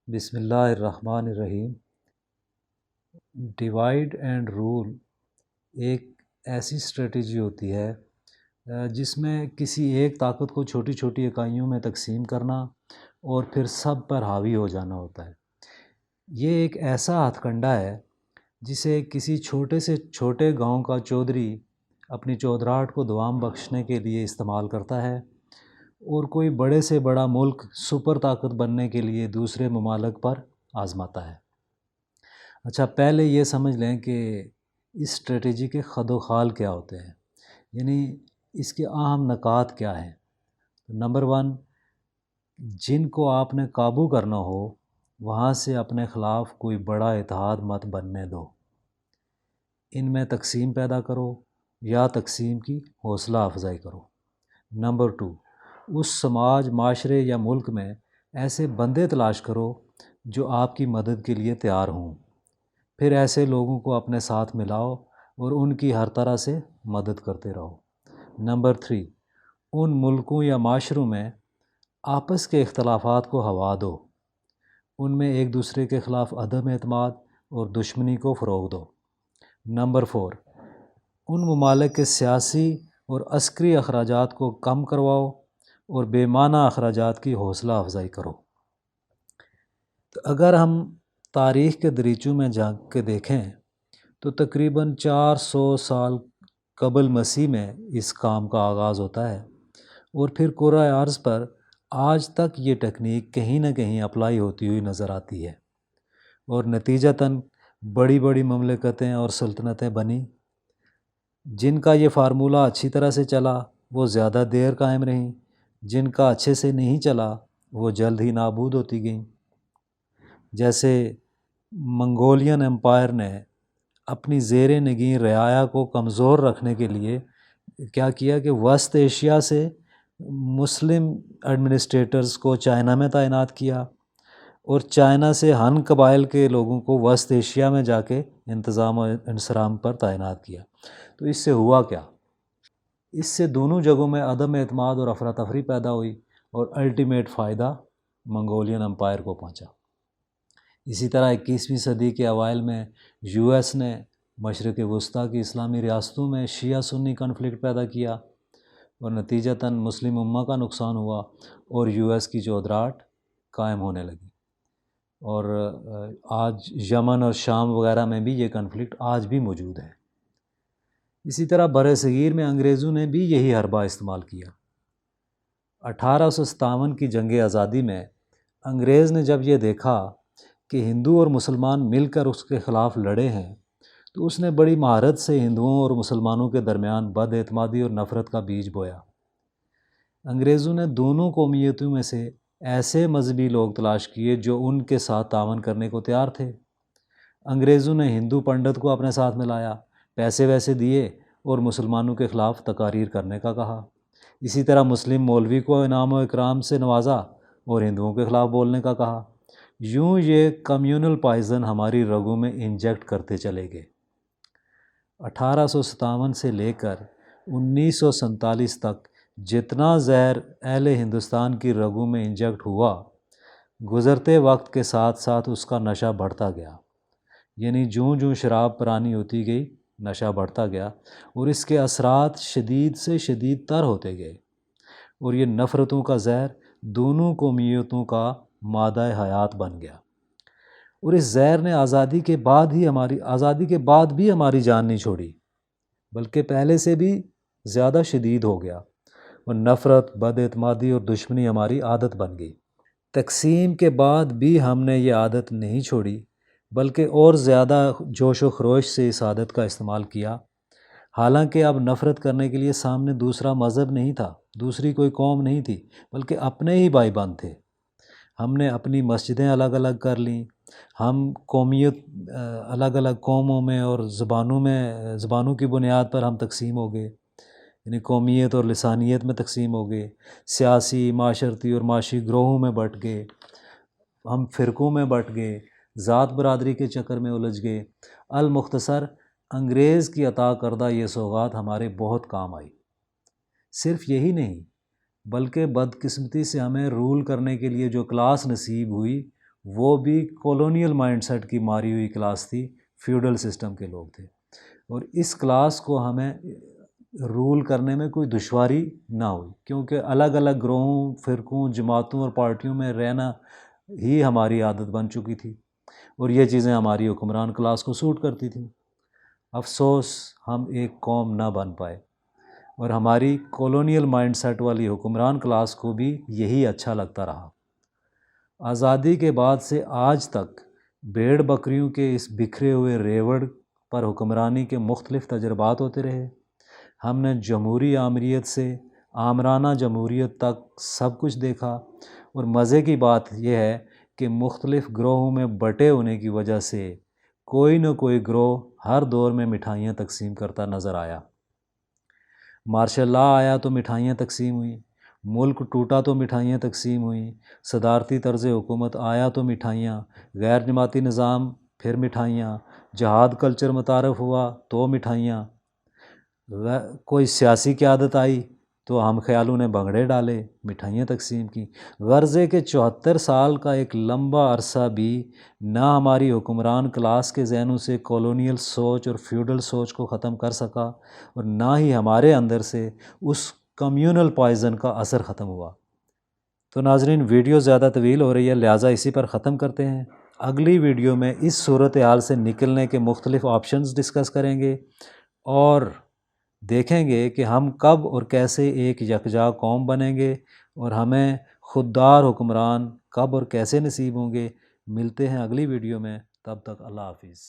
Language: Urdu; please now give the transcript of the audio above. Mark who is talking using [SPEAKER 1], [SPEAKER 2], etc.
[SPEAKER 1] بسم اللہ الرحمن الرحیم۔ ڈیوائڈ اینڈ رول ایک ایسی اسٹریٹجی ہوتی ہے جس میں کسی ایک طاقت کو چھوٹی چھوٹی اکائیوں میں تقسیم کرنا اور پھر سب پر حاوی ہو جانا ہوتا ہے۔ یہ ایک ایسا ہتھ کنڈا ہے جسے کسی چھوٹے سے چھوٹے گاؤں کا چودھری اپنی چودراہٹ کو دوام بخشنے کے لیے استعمال کرتا ہے، اور کوئی بڑے سے بڑا ملک سپر طاقت بننے کے لیے دوسرے ممالک پر آزماتا ہے۔ اچھا، پہلے یہ سمجھ لیں کہ اس اسٹریٹجی کے خد و خال کیا ہوتے ہیں، یعنی اس کے اہم نکات کیا ہیں۔ نمبر 1، جن کو آپ نے قابو کرنا ہو وہاں سے اپنے خلاف کوئی بڑا اتحاد مت بننے دو، ان میں تقسیم پیدا کرو یا تقسیم کی حوصلہ افزائی کرو۔ نمبر 2، اس سماج، معاشرے یا ملک میں ایسے بندے تلاش کرو جو آپ کی مدد کے لیے تیار ہوں، پھر ایسے لوگوں کو اپنے ساتھ ملاؤ اور ان کی ہر طرح سے مدد کرتے رہو۔ نمبر 3، ان ملکوں یا معاشروں میں آپس کے اختلافات کو ہوا دو، ان میں ایک دوسرے کے خلاف عدم اعتماد اور دشمنی کو فروغ دو۔ نمبر 4، ان ممالک کے سیاسی اور عسکری اخراجات کو کم کرواؤ اور بے معنی اخراجات کی حوصلہ افزائی کرو۔ تو اگر ہم تاریخ کے دریچوں میں جا کے دیکھیں تو تقریباً 400 سال قبل مسیح میں اس کام کا آغاز ہوتا ہے، اور پھر کرۂ ارض پر آج تک یہ ٹیکنیک کہیں نہ کہیں اپلائی ہوتی ہوئی نظر آتی ہے، اور نتیجتاً بڑی بڑی مملکتیں اور سلطنتیں بنیں۔ جن کا یہ فارمولہ اچھی طرح سے چلا وہ زیادہ دیر قائم رہیں، جن کا اچھے سے نہیں چلا وہ جلد ہی نابود ہوتی گئیں۔ جیسے منگولین امپائر نے اپنی زیر نگین رعایا کو کمزور رکھنے کے لیے کیا کیا کہ وسط ایشیا سے مسلم ایڈمنسٹریٹرز کو چائنا میں تعینات کیا، اور چائنا سے ہن قبائل کے لوگوں کو وسط ایشیا میں جا کے انتظام و انصرام پر تعینات کیا۔ تو اس سے ہوا کیا؟ اس سے دونوں جگہوں میں عدم اعتماد اور افراتفری پیدا ہوئی، اور الٹیمیٹ فائدہ منگولین امپائر کو پہنچا۔ اسی طرح 21ویں صدی کے اوائل میں یو ایس نے مشرق وسطیٰ کی اسلامی ریاستوں میں شیعہ سنی کنفلکٹ پیدا کیا، اور نتیجتاً مسلم امہ کا نقصان ہوا اور یو ایس کی چودراہٹ قائم ہونے لگی۔ اور آج یمن اور شام وغیرہ میں بھی یہ کنفلکٹ آج بھی موجود ہے۔ اسی طرح بر صغیر میں انگریزوں نے بھی یہی حربہ استعمال کیا۔ 1857 کی جنگ آزادی میں انگریز نے جب یہ دیکھا کہ ہندو اور مسلمان مل کر اس کے خلاف لڑے ہیں، تو اس نے بڑی مہارت سے ہندوؤں اور مسلمانوں کے درمیان بد اعتمادی اور نفرت کا بیج بویا۔ انگریزوں نے دونوں قومیتوں میں سے ایسے مذہبی لوگ تلاش کیے جو ان کے ساتھ تعاون کرنے کو تیار تھے۔ انگریزوں نے ہندو پنڈت کو اپنے ساتھ ملایا، پیسے ویسے دیے اور مسلمانوں کے خلاف تقاریر کرنے کا کہا۔ اسی طرح مسلم مولوی کو انعام و اکرام سے نوازا اور ہندوؤں کے خلاف بولنے کا کہا۔ یوں یہ کمیونل پائزن ہماری رگوں میں انجیکٹ کرتے چلے گئے۔ 1857 سے لے کر 1947 تک جتنا زہر اہل ہندوستان کی رگوں میں انجیکٹ ہوا، گزرتے وقت کے ساتھ ساتھ اس کا نشہ بڑھتا گیا، یعنی جوں جوں شراب پرانی ہوتی گئی نشہ بڑھتا گیا، اور اس کے اثرات شدید سے شدید تر ہوتے گئے، اور یہ نفرتوں کا زہر دونوں قومیتوں کا مادہ حیات بن گیا۔ اور اس زہر نے آزادی کے بعد بھی ہماری جان نہیں چھوڑی، بلکہ پہلے سے بھی زیادہ شدید ہو گیا، اور نفرت، بد اعتمادی اور دشمنی ہماری عادت بن گئی۔ تقسیم کے بعد بھی ہم نے یہ عادت نہیں چھوڑی، بلکہ اور زیادہ جوش و خروش سے اس عادت کا استعمال کیا۔ حالانکہ اب نفرت کرنے کے لیے سامنے دوسرا مذہب نہیں تھا، دوسری کوئی قوم نہیں تھی، بلکہ اپنے ہی بھائی بند تھے۔ ہم نے اپنی مسجدیں الگ الگ کر لیں، ہم قومیت الگ الگ قوموں میں اور زبانوں کی بنیاد پر ہم تقسیم ہو گئے، یعنی قومیت اور لسانیت میں تقسیم ہو گئے، سیاسی، معاشرتی اور معاشی گروہوں میں بٹ گئے، ہم فرقوں میں بٹ گئے، ذات برادری کے چکر میں الجھ گئے۔ المختصر، انگریز کی عطا کردہ یہ سوغات ہمارے بہت کام آئی۔ صرف یہی نہیں، بلکہ بدقسمتی سے ہمیں رول کرنے کے لیے جو کلاس نصیب ہوئی وہ بھی کالونیل مائنڈ سیٹ کی ماری ہوئی کلاس تھی، فیوڈل سسٹم کے لوگ تھے، اور اس کلاس کو ہمیں رول کرنے میں کوئی دشواری نہ ہوئی، کیونکہ الگ الگ گروہوں، فرقوں، جماعتوں اور پارٹیوں میں رہنا ہی ہماری عادت بن چکی تھی، اور یہ چیزیں ہماری حکمران کلاس کو سوٹ کرتی تھیں۔ افسوس ہم ایک قوم نہ بن پائے، اور ہماری کالونیل مائنڈ سیٹ والی حکمران کلاس کو بھی یہی اچھا لگتا رہا۔ آزادی کے بعد سے آج تک بھیڑ بکریوں کے اس بکھرے ہوئے ریوڑ پر حکمرانی کے مختلف تجربات ہوتے رہے۔ ہم نے جمہوری آمریت سے آمرانہ جمہوریت تک سب کچھ دیکھا، اور مزے کی بات یہ ہے کہ مختلف گروہوں میں بٹے ہونے کی وجہ سے کوئی نہ کوئی گروہ ہر دور میں مٹھائیاں تقسیم کرتا نظر آیا۔ مارشل لا آیا تو مٹھائیاں تقسیم ہوئیں، ملک ٹوٹا تو مٹھائیاں تقسیم ہوئیں، صدارتی طرز حکومت آیا تو مٹھائیاں، غیر جماعتی نظام پھر مٹھائیاں، جہاد کلچر متعارف ہوا تو مٹھائیاں، کوئی سیاسی قیادت آئی تو ہم خیالوں نے بھنگڑے ڈالے، مٹھائیاں تقسیم کی۔ غرضے کے 74 سال کا ایک لمبا عرصہ بھی نہ ہماری حکمران کلاس کے ذہنوں سے کالونیل سوچ اور فیوڈل سوچ کو ختم کر سکا، اور نہ ہی ہمارے اندر سے اس کمیونل پوائزن کا اثر ختم ہوا۔ تو ناظرین، ویڈیو زیادہ طویل ہو رہی ہے، لہٰذا اسی پر ختم کرتے ہیں۔ اگلی ویڈیو میں اس صورتحال سے نکلنے کے مختلف آپشنز ڈسکس کریں گے، اور دیکھیں گے کہ ہم کب اور کیسے ایک یکجا قوم بنیں گے، اور ہمیں خوددار حکمران کب اور کیسے نصیب ہوں گے۔ ملتے ہیں اگلی ویڈیو میں، تب تک اللہ حافظ۔